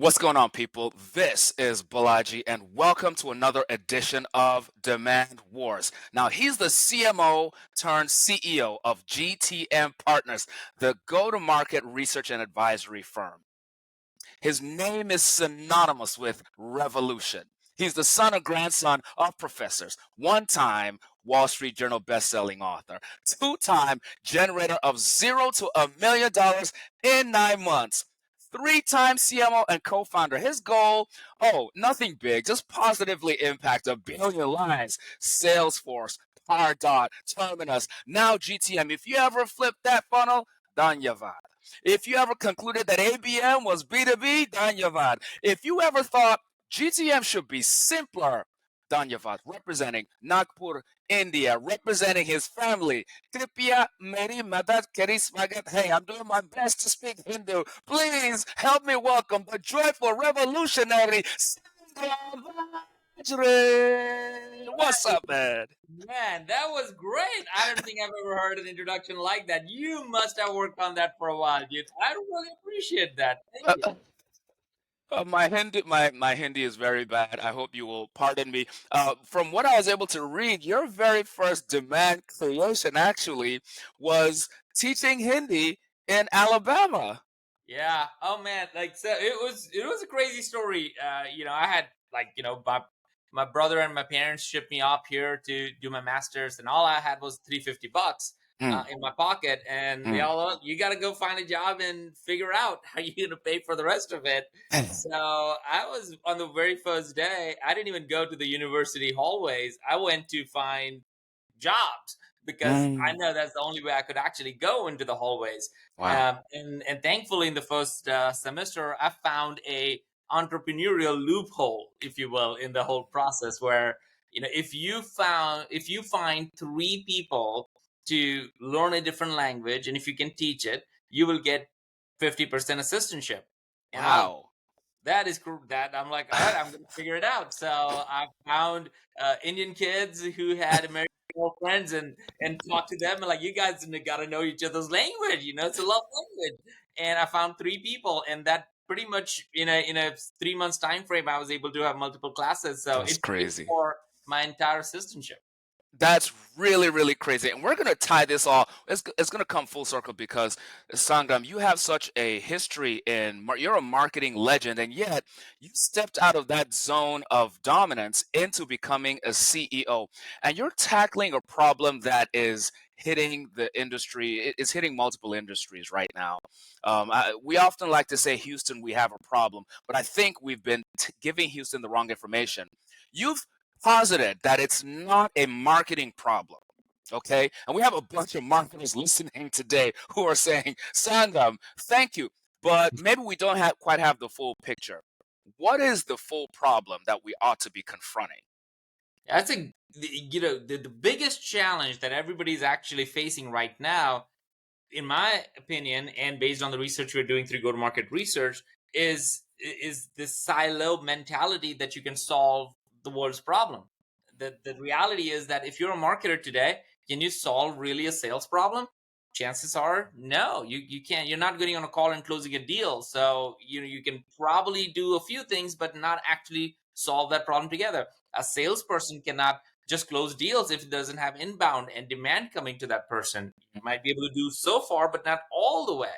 What's going on, people? This is Balaji, and welcome to another edition of Demand Wars. Now, he's the CMO turned CEO of GTM Partners, the go to market research and advisory firm. His name is synonymous with revolution. He's the son or grandson of professors, one time Wall Street Journal bestselling author, two-time generator of $0 to $1 million in 9 months, three-time CMO and co-founder. His goal, nothing big, just positively impact 1 billion lives. Salesforce, Pardot, Terminus, now GTM. If you ever flip that funnel, Danyavad. If you ever concluded that ABM was B2B, Danyavad. If you ever thought GTM should be simpler, Danyavad, representing Nagpur, India, representing his family. Kripya meri madad kari swagat hai. I'm doing my best to speak Hindu. Please help me welcome the joyful revolutionary Sangram Vajre. What's up, man? Man, that was great. I don't think I've ever heard an introduction like that. You must have worked on that for a while, dude. I really appreciate that. Thank Uh, you. uh, my Hindi is very bad. I hope you will pardon me. From what I was able to read, your very first demand creation actually was teaching Hindi in Alabama. Yeah. Oh man, like so it was a crazy story. I had my brother and my parents shipped me up here to do my masters, and all I had was $350 Mm, in my pocket, and they mm. all you got to go find a job and figure out how you're gonna pay for the rest of it. So I was on the very first day. I didn't even go to the university hallways. I went to find jobs because I Mm. know that's the only way I could actually go into the hallways. Wow. And thankfully, in the first semester, I found a entrepreneurial loophole, if you will, in the whole process. Where if you find three people to learn a different language, and if you can teach it, you will get 50% assistantship. And Wow. that I'm like, all right, I'm gonna figure it out. So I found Indian kids who had American girlfriends and talked to them, and like, you guys got to know each other's language. It's a love language. And I found three people, and that pretty much in a 3 months time frame, I was able to have multiple classes. So That's it paid crazy. for my entire assistantship. That's really, really crazy. And we're going to tie this all, it's going to come full circle because, Sangram, you have such a history you're a marketing legend, and yet you stepped out of that zone of dominance into becoming a CEO. And you're tackling a problem that is hitting the industry, it's hitting multiple industries right now. We often like to say, Houston, we have a problem, but I think we've been giving Houston the wrong information. You've posited that it's not a marketing problem. Okay. And we have a bunch of marketers listening today who are saying, Sangam, thank you. But maybe we don't quite have the full picture. What is the full problem that we ought to be confronting? That's the biggest challenge that everybody's actually facing right now, in my opinion, and based on the research we're doing through go to market research, is this silo mentality that you can solve the world's problem. The reality is that if you're a marketer today, can you solve really a sales problem? Chances are no, you can't. You're not getting on a call and closing a deal. So you can probably do a few things, but not actually solve that problem together. A salesperson cannot just close deals if it doesn't have inbound and demand coming to that person. You might be able to do so far, but not all the way.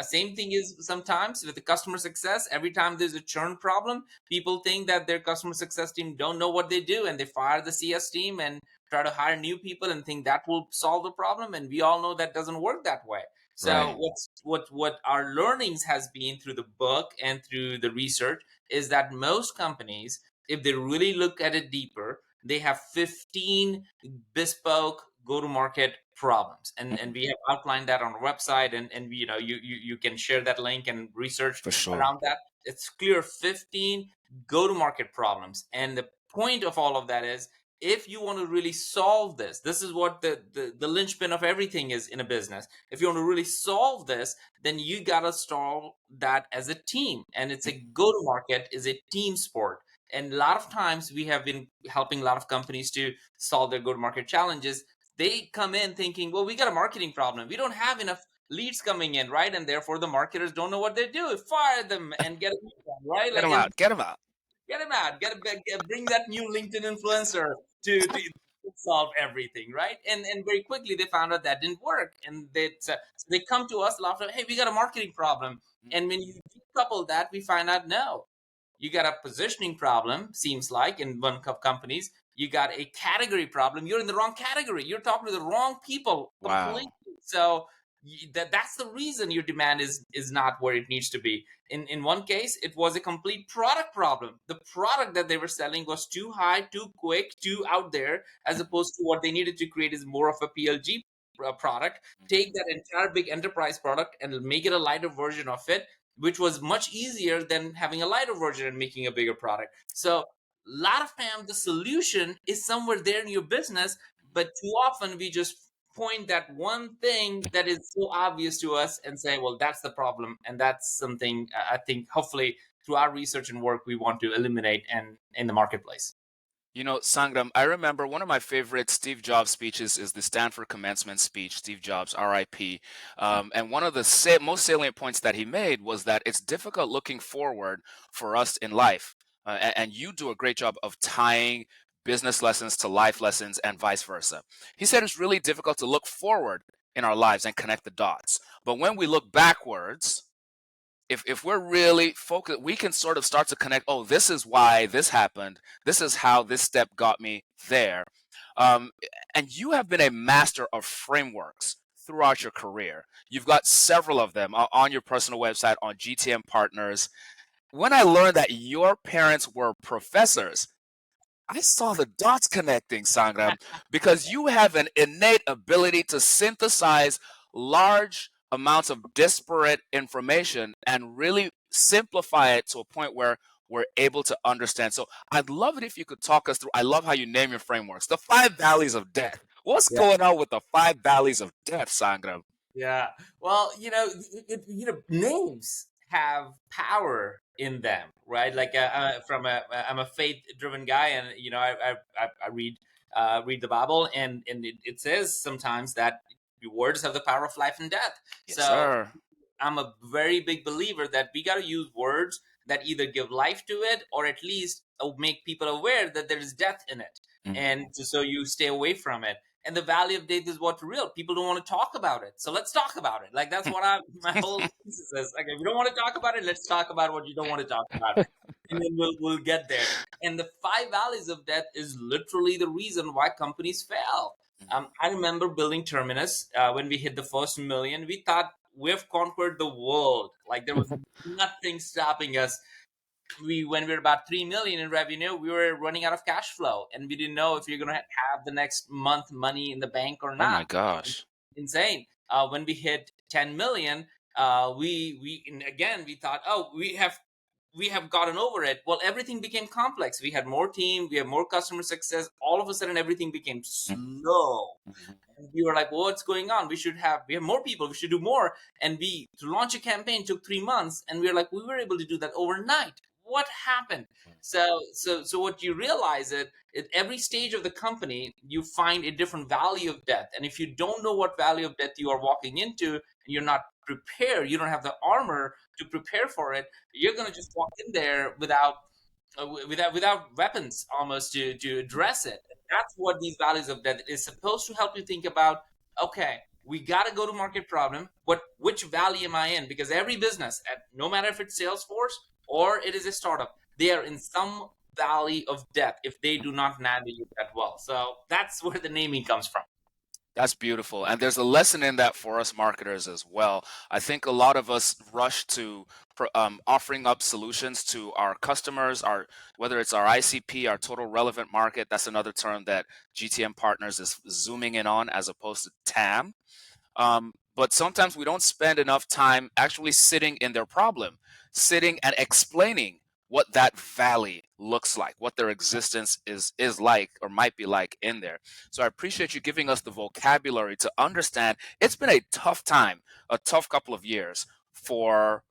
Same thing is sometimes with the customer success. Every time there's a churn problem, people think that their customer success team don't know what they do, and they fire the CS team and try to hire new people and think that will solve the problem. And we all know that doesn't work that way. So Right. what our learnings has been through the book and through the research is that most companies, if they really look at it deeper, they have 15 bespoke go-to-market problems, and we have outlined that on our website, and you can share that link and research For sure. around that. It's clear 15 go-to-market problems, and the point of all of that is, if you want to really solve this is what the linchpin of everything is in a business. If you want to really solve this, then you got to solve that as a team, and it's a go-to-market is a team sport. And a lot of times we have been helping a lot of companies to solve their go to market challenges. They come in thinking, well, we got a marketing problem. We don't have enough leads coming in, right? And therefore the marketers don't know what they do. Fire them and get a new one, right? Get Like, them and out. Get them out. get him out. Bring that new LinkedIn influencer to solve everything, right? And very quickly they found out that didn't work, and so they come to us after, hey, we got a marketing problem, and when you decouple that, we find out no, you got a positioning problem. Seems like in one of companies, you got a category problem. You're in the wrong category. You're talking to the wrong people completely. Wow. So that's the reason your demand is not where it needs to be. In one case, it was a complete product problem. The product that they were selling was too high, too quick, too out there, as opposed to what they needed to create is more of a PLG product. Take that entire big enterprise product and make it a lighter version of it, which was much easier than having a lighter version and making a bigger product. So a lot of time the solution is somewhere there in your business, but too often we just point that one thing that is so obvious to us and say, well, that's the problem. And that's something I think hopefully through our research and work we want to eliminate and in the marketplace. You know, Sangram, I remember one of my favorite Steve Jobs speeches is the Stanford commencement speech, Steve Jobs, RIP. And one of the most salient points that he made was that it's difficult looking forward for us in life. And you do a great job of tying business lessons to life lessons and vice versa. He said it's really difficult to look forward in our lives and connect the dots. But when we look backwards, if we're really focused, we can sort of start to connect. Oh, this is why this happened. This is how this step got me there. Um, and you have been a master of frameworks throughout your career. You've got several of them on your personal website on GTM Partners. When I learned that your parents were professors, I saw the dots connecting, Sangram, because you have an innate ability to synthesize large amounts of disparate information and really simplify it to a point where we're able to understand. So I'd love it if you could talk us through. I love how you name your frameworks, the five valleys of death. What's going on with the five valleys of death, Sangram? Yeah. Well, names have power in them, right? Like I'm a faith-driven guy, and I read the Bible, and it says sometimes that the words have the power of life and death. Yes, So sir. I'm a very big believer that we got to use words that either give life to it or at least make people aware that there is death in it, Mhm. and so you stay away from it. And the valley of death is what's real. People don't want to talk about it, so let's talk about it. Like that's what my whole thesis is. Okay, if you don't want to talk about it, let's talk about what you don't want to talk about, and then we'll get there. And the five valleys of death is literally the reason why companies fail. I remember building Terminus when we hit the first million. We thought we've conquered the world. Like there was nothing stopping us. When we were about 3 million in revenue, we were running out of cash flow, and we didn't know if we are going to have the next month money in the bank or Oh not. my gosh. Insane. When we hit 10 million, we and again we thought, oh, we have gotten over it. Well, everything became complex. We had more team, we have more customer success. All of a sudden, everything became slow. Mhm. And we were like, well, what's going on? We have more people, we should do more. And we to launch a campaign took 3 months, and we were like, we were able to do that overnight. What happened? So what you realize is at every stage of the company you find a different value of death, and if you don't know what value of death you are walking into and you're not prepared, you don't have the armor to prepare for it, you're going to just walk in there without weapons almost to address it. That's what these values of death is supposed to help you think about. Okay, we got a go to market problem. Which valley am I in? Because every business, no matter if it's Salesforce or it is a startup, they are in some valley of death if they do not navigate that well. So that's where the naming comes from. That's beautiful. And there's a lesson in that for us marketers as well. I think a lot of us rush to offering up solutions to our customers, whether it's our ICP, our total relevant market. That's another term that GTM Partners is zooming in on as opposed to TAM. But sometimes we don't spend enough time actually sitting in their problem, sitting and explaining what that valley looks like, what their existence is like or might be like in there. So I appreciate you giving us the vocabulary to understand. It's been a tough time, a tough couple of years for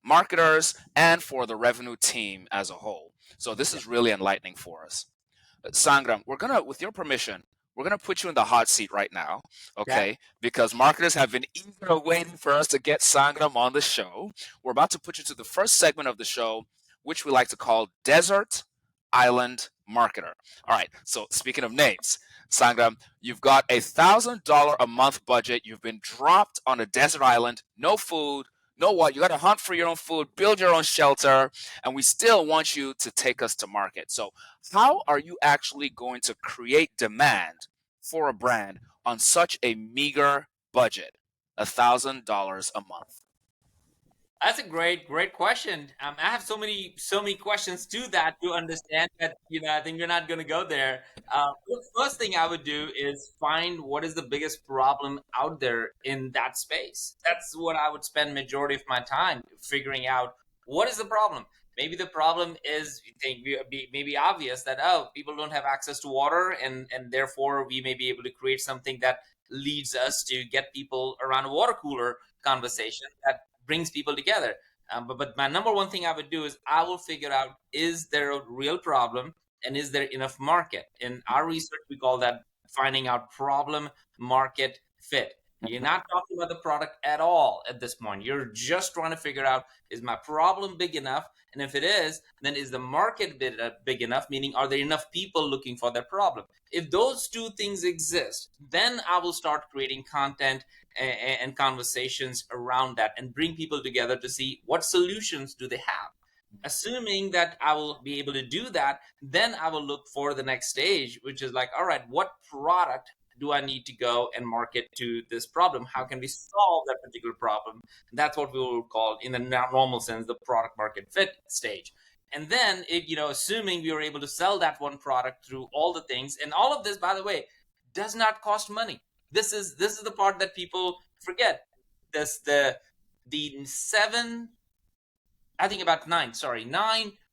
marketers and for the revenue team as a whole. So this Yeah. is really enlightening for us. Sangram, with your permission, we're going to put you in the hot seat right now, Okay. okay? Because marketers have been eager waiting for us to get Sangram on the show. We're about to put you to the first segment of the show, which we like to call Desert Island Marketer. All right, so speaking of names, Sangram, you've got $1,000 a month budget. You've been dropped on a desert island, no food, no what. You got to hunt for your own food, build your own shelter, and we still want you to take us to market. So, how are you actually going to create demand for a brand on such a meager budget, $1,000 a month? That's a great question. I have so many questions to that to understand that, I think you're not going to go there. The first thing I would do is find what is the biggest problem out there in that space. That's what I would spend majority of my time figuring out. What is the problem? Maybe the problem is, maybe obvious that, people don't have access to water, and therefore we may be able to create something that leads us to get people around a water cooler conversation that brings people together. But my number one thing I would do is I will figure out, is there a real problem, and is there enough market? In our research, we call that finding out problem market fit. You're not talking about the product at all at this point. You're just trying to figure out, is my problem big enough? And if it is, then is the market big enough? Meaning, are there enough people looking for that problem? If those two things exist, then I will start creating content and conversations around that and bring people together to see what solutions do they have. Assuming that I will be able to do that, then I will look for the next stage, which is like, all right, what product do I need to go and market to this problem? How can we solve that particular problem? That's what we will call, in the normal sense, the product market fit stage. And then, assuming we were able to sell that one product through all the things, and all of this, by the way, does not cost money. This is the part that people forget. This the seven, I think about nine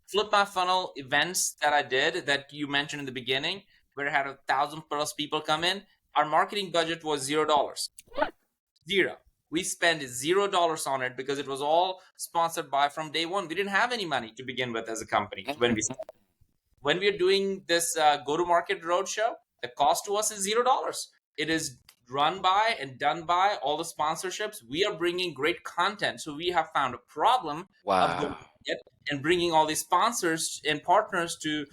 flip my funnel events that I did that you mentioned in the beginning, where I had 1,000+ people come in. Our marketing budget was $0. Zero. We spent $0 on it because it was all sponsored by from day one. We didn't have any money to begin with as a company when we are doing this go-to-market roadshow. The cost to us is $0. It is run by and done by all the sponsorships. We are bringing great content, so we have found a problem of Wow. go-to-market and bringing all these sponsors and partners to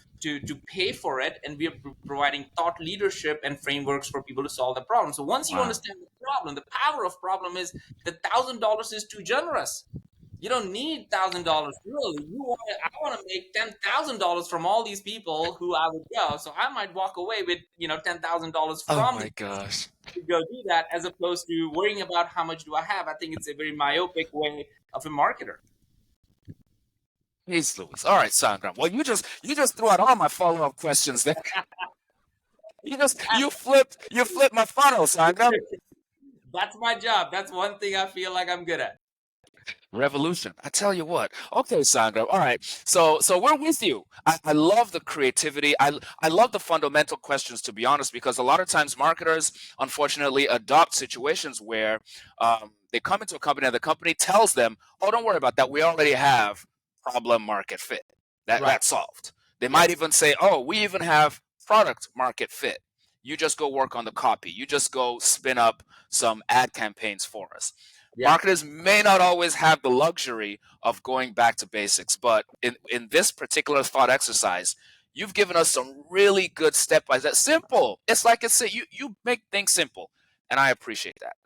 pay for it, and we are providing thought leadership and frameworks for people to solve the problem. So once you Wow. understand the problem, the power of problem is that $1,000 is too generous. You don't need $1,000 really. I want to make $10,000 from all these people who I would go. So I might walk away with $10,000 Oh from them my gosh. to go do that, as opposed to worrying about how much do I have. I think it's a very myopic way of a marketer. Peace, Louis. All right, Sangram. Well, you just threw out all my follow-up questions there. You flipped my funnel, Sangram. That's my job. That's one thing I feel like I'm good at. Revolution. I tell you what. Okay, Sandra. All right. So we're with you. I love the creativity. I love the fundamental questions, to be honest, because a lot of times marketers unfortunately adopt situations where they come into a company and the company tells them, "Oh, don't worry about that. We already have problem market fit. Right. That's solved." They might Yes. even say, "Oh, we even have product market fit. You just go work on the copy. You just go spin up some ad campaigns for us." Yeah. Marketers may not always have the luxury of going back to basics, but in this particular thought exercise, you've given us some really good step by step. Simple. It's like it's you make things simple, and I appreciate that.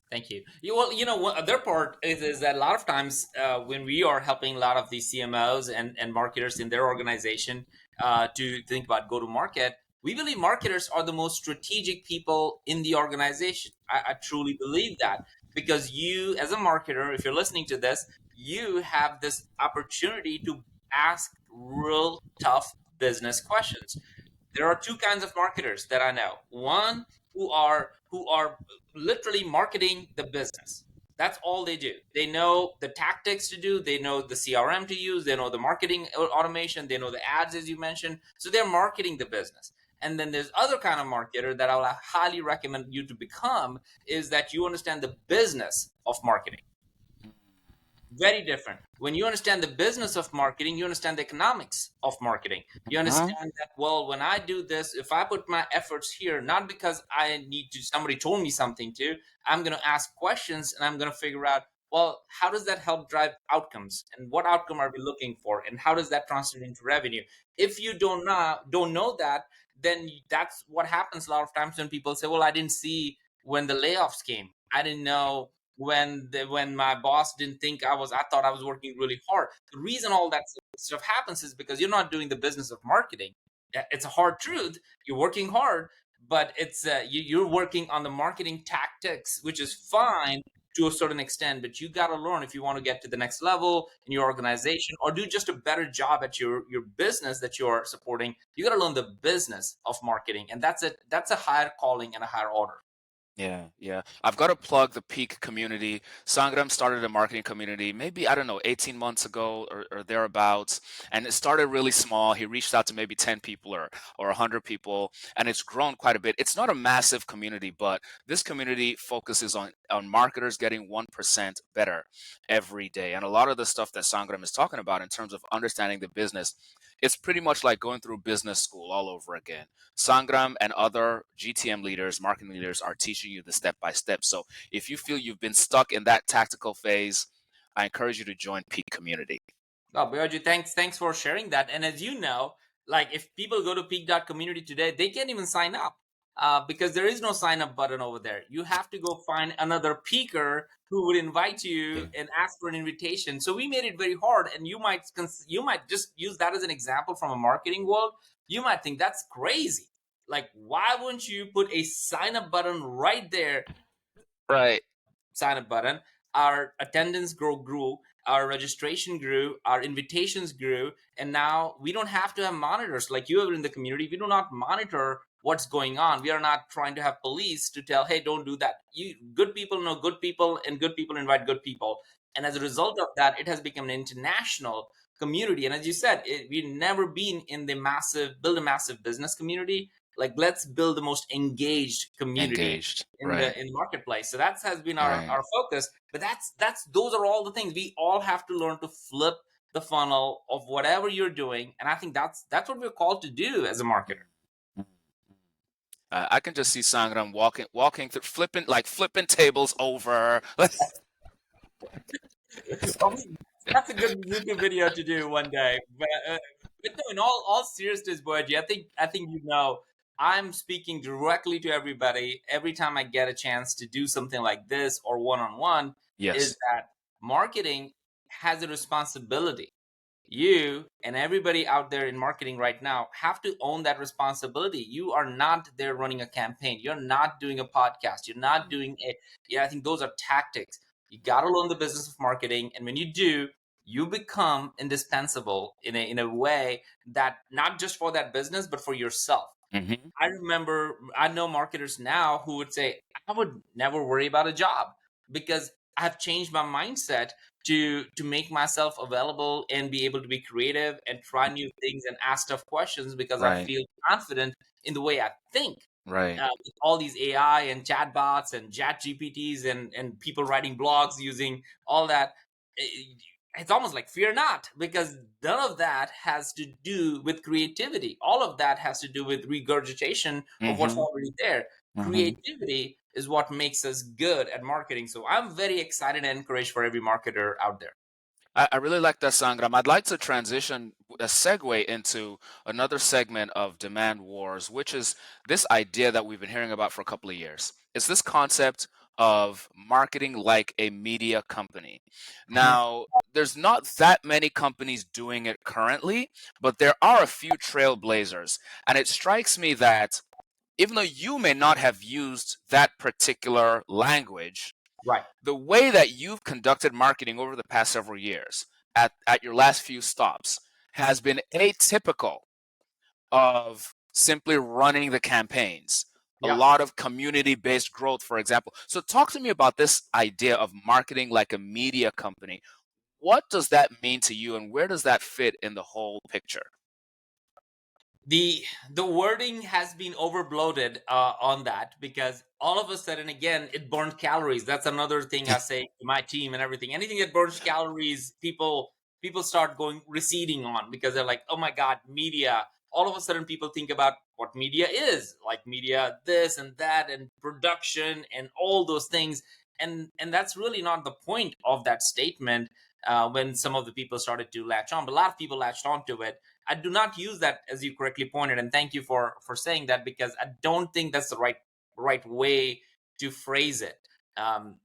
Thank you. Well, one other part is that a lot of times when we are helping a lot of these CMOs and marketers in their organization to think about go to market, we believe marketers are the most strategic people in the organization. I truly believe that, because you, as a marketer, if you're listening to this, you have this opportunity to ask real tough business questions. There are two kinds of marketers that I know. One, who are literally marketing the business. That's all they do. They know the tactics to do, they know the CRM to use, they know the marketing automation, they know the ads, as you mentioned. So they're marketing the business. And then there's other kind of marketer that I will highly recommend you to become, is that you understand the business of marketing. Very different. When you understand the business of marketing, you understand the economics of marketing. You Uh-huh. understand that, well, when I do this, if I put my efforts here, not because I need to, somebody told me something to, I'm going to ask questions and I'm going to figure out, well, how does that help drive outcomes, and what outcome are we looking for, and how does that translate into revenue? If you don't know that, then that's what happens a lot of times when people say, well, I didn't see when the layoffs came. I didn't know when my boss didn't think I thought I was working really hard. The reason all that stuff happens is because you're not doing the business of marketing. It's a hard truth. You're working hard, but you're working on the marketing tactics, which is fine to a certain extent, but you got to learn if you want to get to the next level in your organization or do just a better job at your business that you're supporting. You got to learn the business of marketing, and that's a higher calling and a higher order. Yeah, yeah. I've got to plug the Peak community. Sangram started a marketing community maybe, I don't know, 18 months ago or thereabouts. And it started really small. He reached out to maybe 10 people or 100 people, and it's grown quite a bit. It's not a massive community, but this community focuses on marketers getting 1% better every day. And a lot of the stuff that Sangram is talking about in terms of understanding the business, it's pretty much like going through business school all over again. Sangram and other GTM leaders, marketing leaders are teaching you the step by step. So if you feel you've been stuck in that tactical phase, I encourage you to join Peak Community. Oh, Bioji, thanks for sharing that. And as you know, like if people go to peak.community today, they can't even sign up because there is no sign up button over there. You have to go find another peaker who would invite you and ask for an invitation. So we made it very hard, and you might just use that as an example from a marketing world. You might think that's crazy. Like, why wouldn't you put a sign up button right there? Right. Sign up button. Our attendance grew, our registration grew, our invitations grew, and now we don't have to have monitors like you have in the community. We do not monitor what's going on. We are not trying to have police to tell, hey, don't do that. You good people know good people, and good people invite good people. And as a result of that, it has become an international community. And as you said, we've never been in the build a massive business community. Like, let's build the most engaged community Engaged. in Right. the marketplace. So that has been our Right. our focus. But that's those are all the things we all have to learn to flip the funnel of whatever you're doing. And I think that's what we're called to do as a marketer. Mm. I can just see Sangram walking through, flipping tables over. Well, that's a good YouTube video to do one day. But no, in all seriousness, Boji, I think I'm speaking directly to everybody every time I get a chance to do something like this or one on one. Is Yes. that marketing has a responsibility. You and everybody out there in marketing right now have to own that responsibility. You are not there running a campaign. You're not doing a podcast. You're not doing a, yeah, I think those are tactics. You got to learn the business of marketing. And when you do, you become indispensable in a way that not just for that business, but for yourself. Mm-hmm. I know marketers now who would say, I would never worry about a job because I've changed my mindset to make myself available and be able to be creative and try new things and ask tough questions because I Right. feel confident in the way I think. Right. With all these AI and chatbots and chat GPTs and people writing blogs using all that, it's almost like fear not, because none of that has to do with creativity. All of that has to do with regurgitation of what's Mm-hmm. already there. Mm-hmm. Creativity is what makes us good at marketing. So I'm very excited and encouraged for every marketer out there. I really like that, Sangram. I'd like to transition a segue into another segment of Demand Wars, which is this idea that we've been hearing about for a couple of years. It's this concept of marketing like a media company. Mhm. Now, there's not that many companies doing it currently, but there are a few trailblazers. And it strikes me that even though you may not have used that particular language, Right. the way that you've conducted marketing over the past several years at your last few stops has been atypical of simply running the campaigns. A Yeah. lot of community based growth, for example. So, talk to me about this idea of marketing like a media company. What does that mean to you, and where does that fit in the whole picture? The wording has been overbloated on that, because all of a sudden, again, it burned calories. That's another thing I say to my team and everything. Anything that burns calories, people start going receding on, because they're like, oh my god, media. All of a sudden people think about what media is, like media this and that and production and all those things. And that's really not the point of that statement. When some of the people started to latch on, but a lot of people latched onto it. I do not use that, as you correctly pointed, and thank you for saying that, because I don't think that's the right way to phrase it.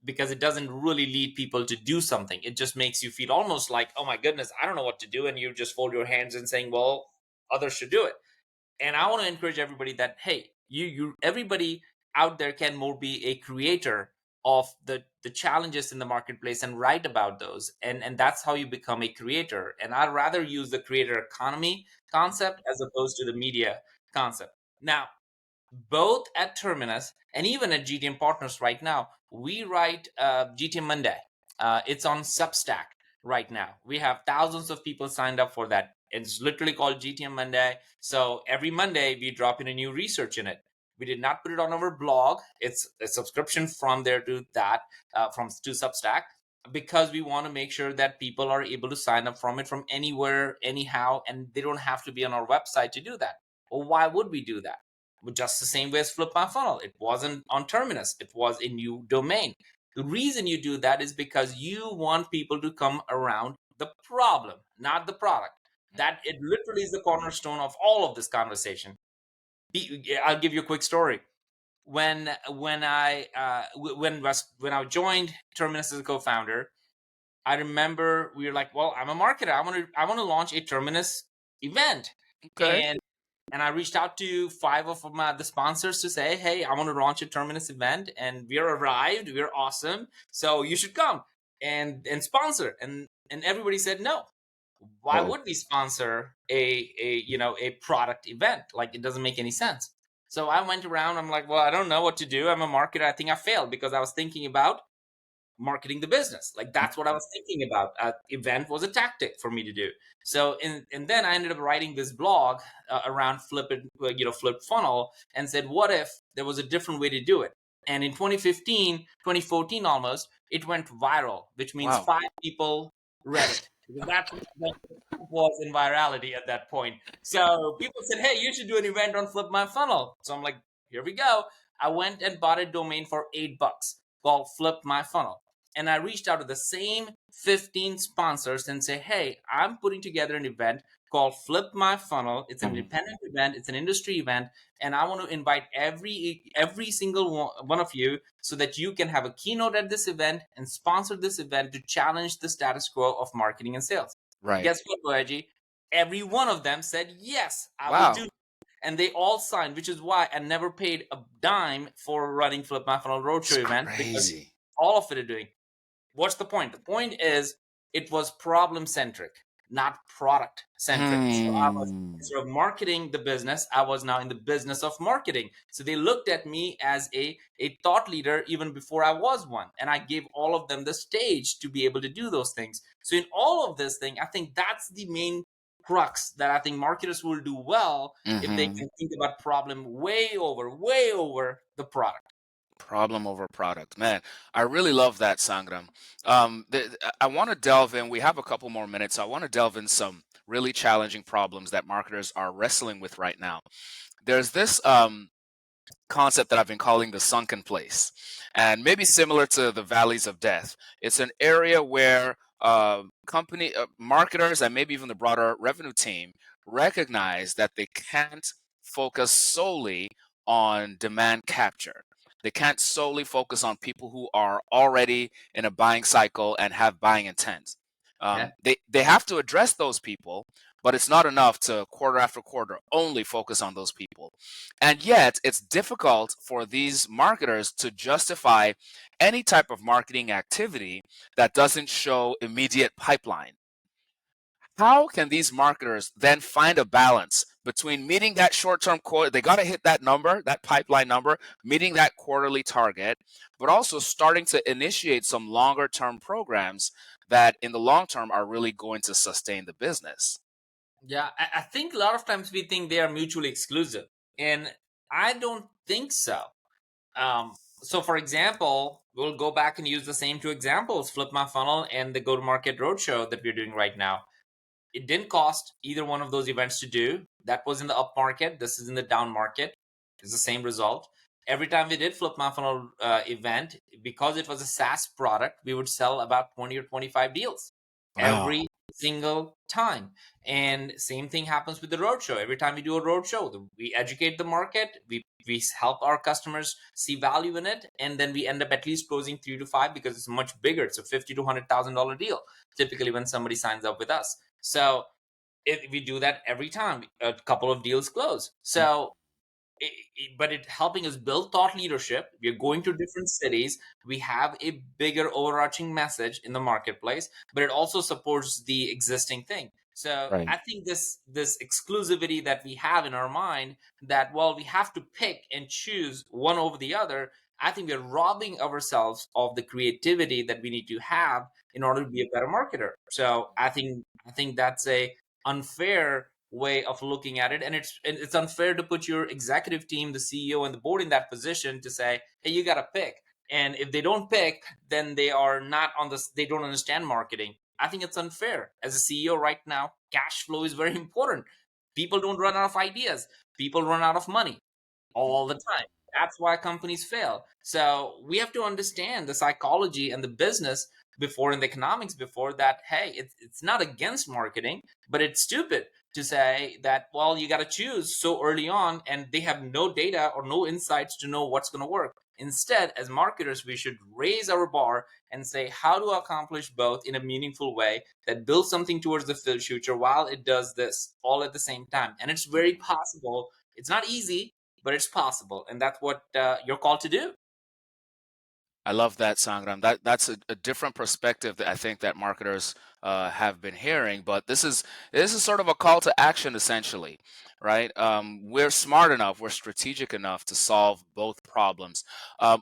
Because it doesn't really lead people to do something. It just makes you feel almost like, oh my goodness, I don't know what to do, and you just fold your hands and saying, well, others should do it. And I want to encourage everybody that, hey, you everybody out there can more be a creator of the challenges in the marketplace and write about those, and that's how you become a creator. And I'd rather use the creator economy concept as opposed to the media concept. Now, both at Terminus and even at GTM Partners right now, we write GTM Monday. It's on Substack right now. We have thousands of people signed up for that. It's literally called GTM Monday. So every Monday, we drop in a new research in it. We did not put it on our blog. It's a subscription from there to that, to Substack, because we want to make sure that people are able to sign up from it from anywhere, anyhow, and they don't have to be on our website to do that. Well, why would we do that? Just the same way as Flip My Funnel. It wasn't on Terminus, it was a new domain. The reason you do that is because you want people to come around the problem, not the product. That it literally is the cornerstone of all of this conversation. I'll give you a quick story. When I joined Terminus as a co-founder, I remember we were like, well, I'm a marketer. I want to launch a Terminus event. Okay. And I reached out to five of the sponsors to say, hey, I want to launch a Terminus event, and we're arrived. We're awesome. So you should come and sponsor. And everybody said no. Why Oh, would we sponsor a product event? Like, it doesn't make any sense. So I went around. I'm like, well, I don't know what to do. I'm a marketer. I think I failed because I was thinking about marketing the business. Like, that's what I was thinking about. Event was a tactic for me to do. So and then I ended up writing this blog around flip funnel, and said, what if there was a different way to do it? And in 2015, 2014 almost, it went viral, which means wow. 5 people read it. Because that's what was in virality at that point. So people said, hey, you should do an event on Flip My Funnel. So I'm like, here we go. I went and bought a domain for $8 called Flip My Funnel. And I reached out to the same 15 sponsors and say, hey, I'm putting together an event called Flip My Funnel. It's an Mhm. independent event, it's an industry event, and I want to invite every single one of you so that you can have a keynote at this event and sponsor this event to challenge the status quo of marketing and sales. Right. Guess what, Boyaji? Every one of them said, yes, I will Wow. do. And they all signed, which is why I never paid a dime for running Flip My Funnel It's Roadshow event, because crazy. all of it are doing. What's the point? The point is, it was problem centric, not product centric. So I was, Hmm. instead of marketing the business, I was now in the business of marketing. So they looked at me as a thought leader even before I was one. And I gave all of them the stage to be able to do those things. So in all of this thing, I think that's the main crux that I think marketers will do well if they Hmm. can think about problem way over the product. Problem over product. Man, I really love that, Sangram. I want to delve in. We have a couple more minutes. So I want to delve in some really challenging problems that marketers are wrestling with right now. There's this concept that I've been calling the sunken place, and maybe similar to the valleys of death. It's an area where company marketers and maybe even the broader revenue team recognize that they can't focus solely on demand capture. They can't solely focus on people who are already in a buying cycle and have buying intent. Yeah. They have to address those people, but it's not enough to quarter after quarter only focus on those people. And yet, it's difficult for these marketers to justify any type of marketing activity that doesn't show immediate pipeline. How can these marketers then find a balance between meeting that short-term quote? They got to hit that number, that pipeline number, meeting that quarterly target, but also starting to initiate some longer-term programs that in the long term are really going to sustain the business. Yeah, I think a lot of times we think they are mutually exclusive, and I don't think so. So, for example, we'll go back and use the same two examples: Flip My Funnel and the Go to Market Roadshow that we're doing right now. It didn't cost either one of those events to do. That was in the up market. This is in the down market. It's the same result. Every time we did Flip My Funnel event, because it was a SaaS product, we would sell about 20 or 25 deals Wow. every single time. And same thing happens with the roadshow. Every time we do a roadshow, we educate the market, we help our customers see value in it, and then we end up at least closing 3 to 5 because it's much bigger. It's a $50 to $100,000 deal typically when somebody signs up with us. So we do that every time a couple of deals close. So but it helping us build thought leadership. We are going to different cities. We have a bigger overarching message in the marketplace, but it also supports the existing thing. So Right. I think this exclusivity that we have in our mind, that well we have to pick and choose one over the other, I think we're robbing ourselves of the creativity that we need to have in order to be a better marketer. So I think that's a unfair way of looking at it, and it's unfair to put your executive team, the CEO and the board in that position to say, hey, you got to pick. And if they don't pick, then they are not on this, they don't understand marketing. I think it's unfair. As a CEO right now, cash flow is very important. People don't run out of ideas, people run out of money all the time. That's why companies fail. So we have to understand the psychology and the business before, and the economics before that. Hey, it's not against marketing, but it's stupid to say that, well, you got to choose so early on, and they have no data or no insights to know what's going to work. Instead, as marketers, we should raise our bar and say, how do I accomplish both in a meaningful way that builds something towards the future while it does this all at the same time? And it's very possible. It's not easy, but it's possible, and that's what you're called to do. I love that, Sangram. That's a different perspective that I think that marketers have been hearing. But this is sort of a call to action, essentially, right? We're smart enough, we're strategic enough to solve both problems.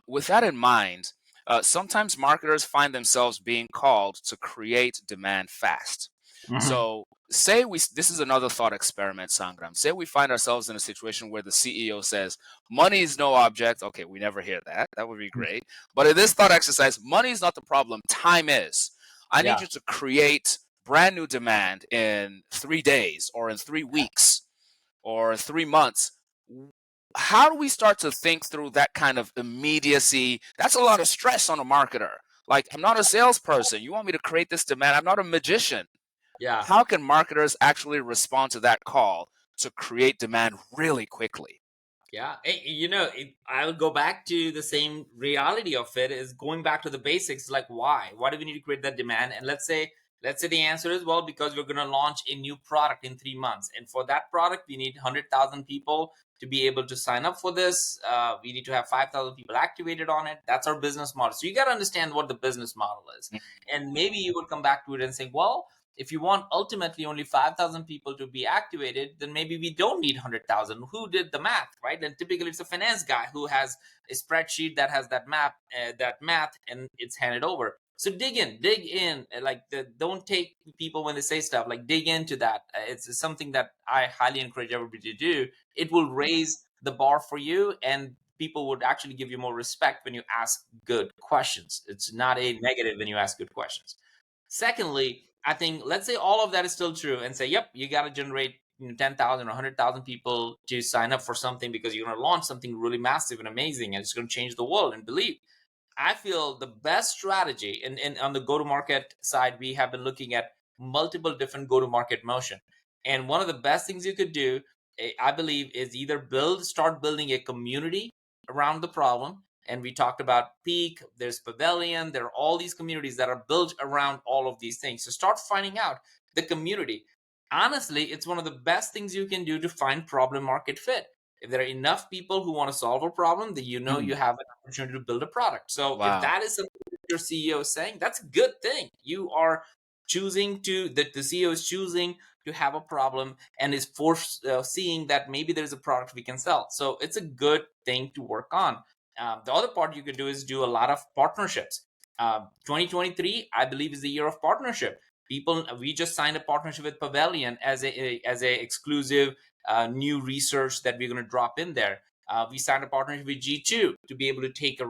With that in mind, sometimes marketers find themselves being called to create demand fast. Hmm. So, say we this is another thought experiment, Sangram. Say we find ourselves in a situation where the CEO says, "Money is no object." Okay, we never hear that. That would be great. But in this thought exercise, money is not the problem, time is. I need Yeah, you to create brand new demand in 3 days or in 3 weeks or 3 months. How do we start to think through that kind of immediacy? That's a lot of stress on a marketer. Like, I'm not a salesperson. You want me to create this demand? I'm not a magician. yeah. How can marketers actually respond to that call to create demand really quickly? Yeah, I'll go back to the same reality of it, is going back to the basics. Like, why do we need to create that demand? And let's say the answer is, well, because we're going to launch a new product in 3 months, and for that product we need 100,000 people to be able to sign up for this. We need to have 5,000 people activated on it. That's our business model. So you got to understand what the business model is, and maybe you would come back to it and say, well, if you want ultimately only 5,000 people to be activated, then maybe we don't need 100,000. Who did the math, right? And typically it's a finance guy who has a spreadsheet that has that math, and it's handed over. So dig in, don't take people when they say stuff, like dig into that. It's something that I highly encourage everybody to do. It will raise the bar for you, and people would actually give you more respect when you ask good questions. It's not a negative when you ask good questions. Secondly, I think, let's say all of that is still true, and say, yep, you got to generate 10,000 or 100,000 people to sign up for something because you're going to launch something really massive and amazing, and it's going to change the world. And believe, I feel the best strategy, and on the go to market side, we have been looking at multiple different go to market motion. And one of the best things you could do, I believe, is either start building a community around the problem. And we talked about Peak, there's Pavilion, there are all these communities that are built around all of these things. So start finding out the community. Honestly, it's one of the best things you can do to find problem market fit. If there are enough people who want to solve a problem, then you Mm. have an opportunity to build a product. So if Wow. that is something that your CEO is saying, that's a good thing. You are choosing to that the CEO is choosing to have a problem, and is seeing that maybe there's a product we can sell. So it's a good thing to work on. The other part you could do is do a lot of partnerships. 2023, I believe, is the year of partnership. People, we just signed a partnership with Pavilion as a exclusive new research that we're going to drop in there. We signed a partnership with G2 to be able to take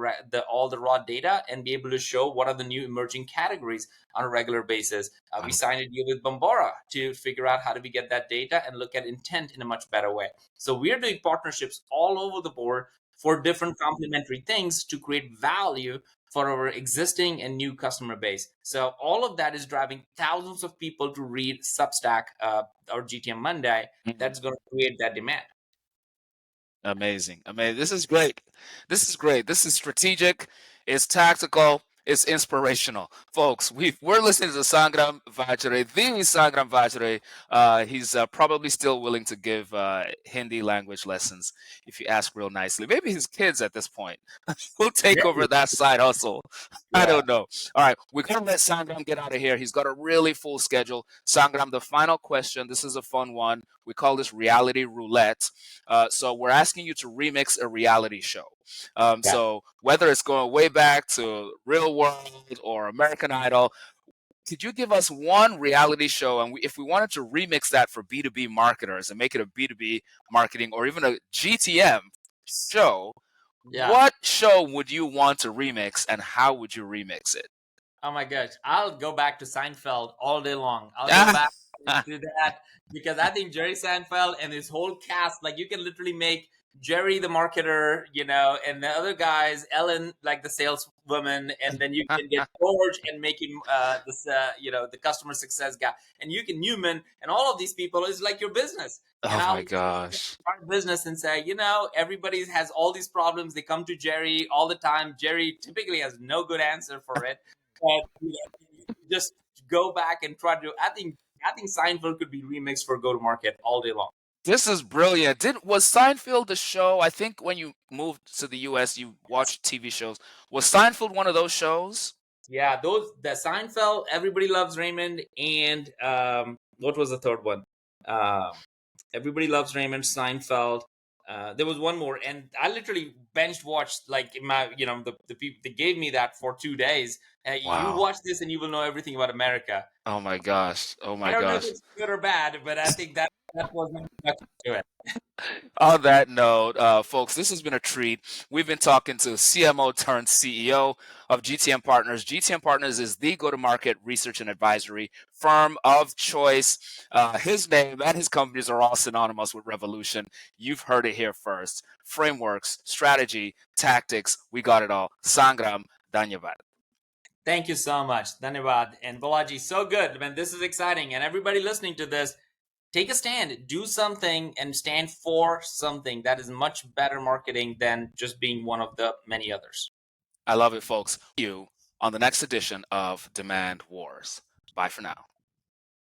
all the raw data and be able to show what are the new emerging categories on a regular basis. We signed a deal with Bombora to figure out how do we get that data and look at intent in a much better way. So we're doing partnerships all over the board for different complementary things to create value for our existing and new customer base. So all of that is driving thousands of people to read Substack or GTM Monday. That's going to create that demand. Amazing. Amazing. This is great. This is great. This is strategic. It's tactical. It's inspirational. Folks, we're listening to Sangram Vajre, the Sangram Vajre. He's probably still willing to give Hindi language lessons if you ask real nicely. Maybe his kids at this point will take over Maybe. that side hustle. I Yeah. don't know. All right, we're going to let Sangram get out of here. He's got a really full schedule. Sangram, the final question. This is a fun one. We call this reality roulette. So we're asking you to remix a reality show. Yeah. So whether it's going way back to Real World or American Idol, could you give us one reality show, and if we wanted to remix that for B2B marketers and make it a B2B marketing or even a GTM show, Yeah. what show would you want to remix, and how would you remix it? Oh my gosh, I'll go back to Seinfeld all day long. I'll go back to that because I think Jerry Seinfeld and his whole cast, like you can literally make Jerry the marketer, and the other guys, Ellen like the saleswoman, and then you can get George and make him the customer success guy, and you can Newman, and all of these people is like your business. And Oh my I'll gosh. start a business and say, everybody has all these problems. They come to Jerry all the time. Jerry typically has no good answer for it. But just go back and try to. I think Seinfeld could be remixed for go to market all day long. This is brilliant. Was Seinfeld the show? I think when you moved to the US, you watched TV shows. Was Seinfeld one of those shows? Yeah, the Seinfeld, Everybody Loves Raymond, and what was the third one? Um, Everybody Loves Raymond, Seinfeld. There was one more, and I literally bench watched like in my, the people they gave me that for 2 days. You Wow. watch this, and you will know everything about America. Oh my gosh. Oh I my don't know if gosh. it's good or bad, but I think that was my introduction to it. On that note, folks, this has been a treat. We've been talking to CMO turned CEO of GTM Partners. GTM Partners is the go-to-market research and advisory firm of choice. His name and his companies are all synonymous with revolution. You've heard it here first. Frameworks, strategy, tactics, we got it all. Sangram, Dhanyavad. Thank you so much. Dhanyavad. And Balaji, so good. Man, this is exciting. And everybody listening to this, take a stand, do something, and stand for something. That is much better marketing than just being one of the many others. I love it, folks. See you on the next edition of Demand Wars. Bye for now.